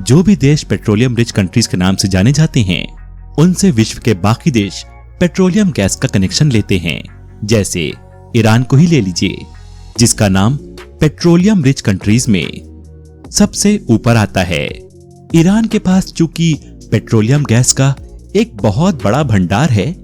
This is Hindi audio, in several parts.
जो भी देश पेट्रोलियम रिच कंट्रीज के नाम से जाने जाते हैं, उनसे विश्व के बाकी देश पेट्रोलियम गैस का कनेक्शन लेते हैं। जैसे ईरान को ही ले लीजिए, जिसका नाम पेट्रोलियम रिच कंट्रीज में सबसे ऊपर आता है। ईरान के पास चूंकि पेट्रोलियम गैस का एक बहुत बड़ा भंडार है,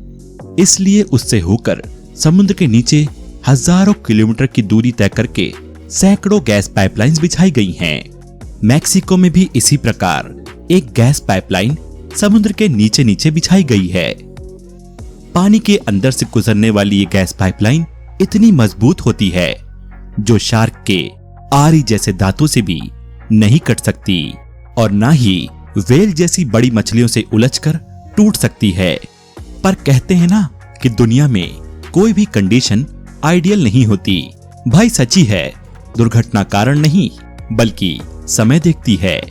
इसलिए उससे होकर समुद्र के नीचे हजारों किलोमीटर की दूरी तय करके सैकड़ों गैस पाइपलाइंस बिछाई गई हैं। मैक्सिको में भी इसी प्रकार एक गैस पाइपलाइन समुद्र के नीचे नीचे बिछाई गई है। पानी के अंदर से गुजरने वाली ये गैस पाइपलाइन इतनी मजबूत होती है जो शार्क के आरी जैसे दांतों से भी नहीं कट सकती और ना ही व्हेल जैसी बड़ी मछलियों से उलझकर टूट सकती है। पर कहते हैं ना कि दुनिया में कोई भी कंडीशन आइडियल नहीं होती। भाई सच्ची है, दुर्घटना कारण नहीं बल्कि समय देखती है।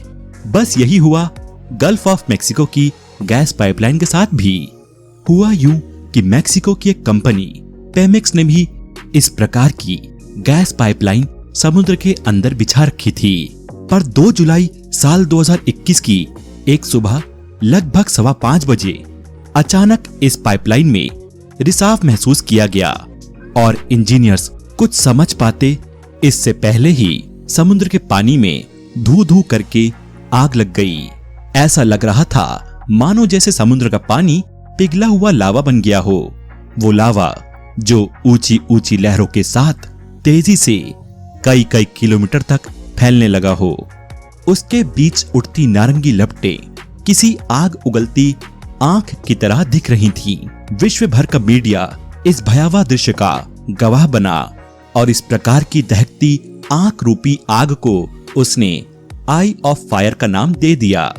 बस यही हुआ गल्फ ऑफ मेक्सिको की गैस पाइपलाइन के साथ भी। हुआ यूं कि मेक्सिको की एक कंपनी पेमेक्स ने भी इस प्रकार की गैस पाइपलाइन समुद्र के अंदर बिछा रखी थी। पर 2 जुलाई साल 2021 की एक सुबह लगभग 5:15 बजे अचानक इस पाइपलाइन में रिसाव महसूस किया गया और इंजीनियर्स कुछ समझ पाते इससे पहले ही समुद्र के पानी में धू-धू करके आग लग गई। ऐसा लग रहा था मानो जैसे समुद्र का पानी पिघला हुआ लावा बन गया हो। वो लावा जो ऊंची ऊंची लहरों के साथ तेजी से कई कई किलोमीटर तक फैलने लगा हो। उसके बीच उठती नारंगी लपटें किसी आग उगलती आंख की तरह दिख रही थी। विश्व भर का मीडिया इस भयावह दृश्य का गवाह बना और इस प्रकार की दहकती आंख रूपी आग को उसने आई ऑफ फायर का नाम दे दिया।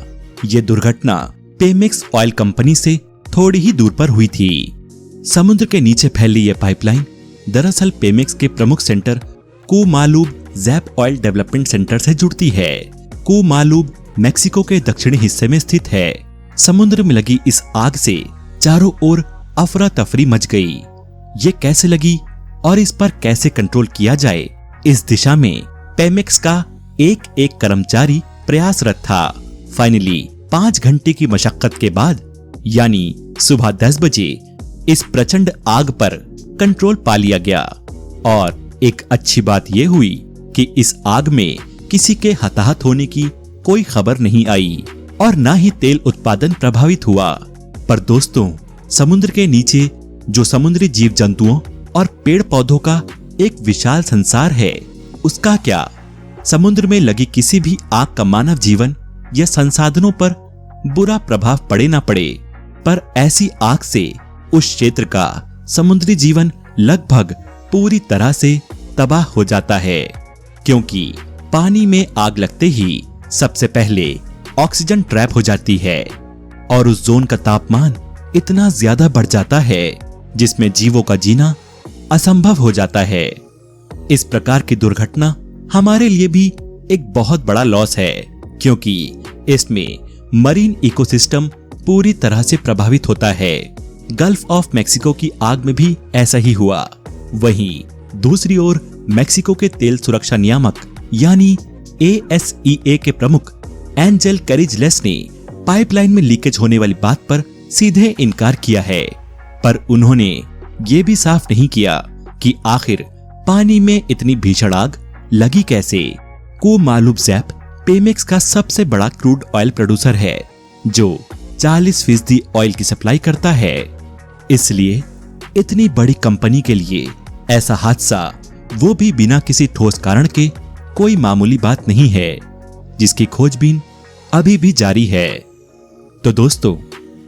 ये दुर्घटना पेमेक्स ऑयल कंपनी से थोड़ी ही दूर पर हुई थी। समुद्र के नीचे फैली यह पाइपलाइन दरअसल पेमेक्स के प्रमुख centre Ku Maloob Zaap oil development centre से जुड़ती है। कुमालूब मेक्सिको के दक्षिणी हिस्से में स्थित है। समुद्र में लगी इस आग से चारों ओर अफरा तफरी मच गई। ये कैसे लगी और इस पर कैसे कंट्रोल किया जाए, इस दिशा में पेमेक्स का एक एक कर्मचारी प्रयासरत था। फाइनली 5 घंटे की मशक्कत के बाद यानी सुबह 10 बजे इस प्रचंड आग पर कंट्रोल पा लिया गया। और एक अच्छी बात यह हुई कि इस आग में किसी के हताहत होने की कोई खबर नहीं आई और ना ही तेल उत्पादन प्रभावित हुआ। पर दोस्तों, समुद्र के नीचे जो समुद्री जीव जंतुओं और पेड़ पौधों का एक विशाल संसार है, उसका क्या? समुद्र में लगी किसी भी आग का मानव जीवन या संसाधनों पर बुरा प्रभाव पड़े ना पड़े, पर ऐसी आग से उस क्षेत्र का समुद्री जीवन लगभग पूरी तरह से तबाह हो जाता है। क्योंकि पानी में आग लगते ही सबसे पहले ऑक्सीजन ट्रैप हो जाती है और उस जोन का तापमान इतना ज्यादा बढ़ जाता है जिसमें जीवों का जीना असंभव हो जाता है। इस प्रकार की दुर्घटना हमारे लिए भी एक बहुत बड़ा लॉस है, क्योंकि इसमें मरीन इकोसिस्टम पूरी तरह से प्रभावित होता है। गल्फ ऑफ मेक्सिको की आग में भी ऐसा ही हुआ। वहीं दूसरी ओर मेक्सिको के तेल सुरक्षा नियामक यानी ASEA के प्रमुख एंजेल कैरिजलेस ने पाइपलाइन में लीकेज होने वाली बात पर सीधे इनकार किया है। पर उन्होंने ये भी साफ नहीं किया कि आखिर पानी में इतनी भीषण आग लगी कैसे। कुमालूब जैप पेमेक्स का सबसे बड़ा क्रूड ऑयल प्रोड्यूसर है जो 40% ऑयल की सप्लाई करता है। इसलिए इतनी बड़ी कंपनी के लिए ऐसा हादसा, वो भी बिना किसी ठोस कारण के, कोई मामूली बात नहीं है, जिसकी खोजबीन अभी भी जारी है। तो दोस्तों,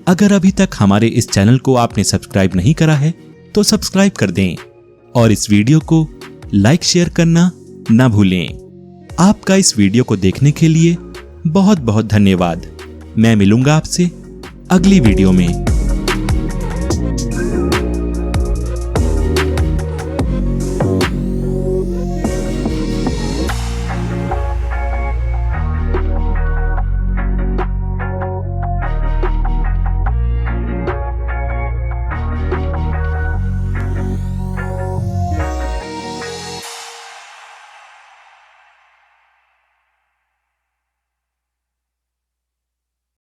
अगर अभी तक हमारे इस चैनल को आपने सब्सक्राइब नहीं करा है तो सब्सक्राइब कर दें और इस वीडियो को लाइक शेयर करना ना भूलें। आपका इस वीडियो को देखने के लिए बहुत बहुत धन्यवाद। मैं मिलूंगा आपसे अगली वीडियो में।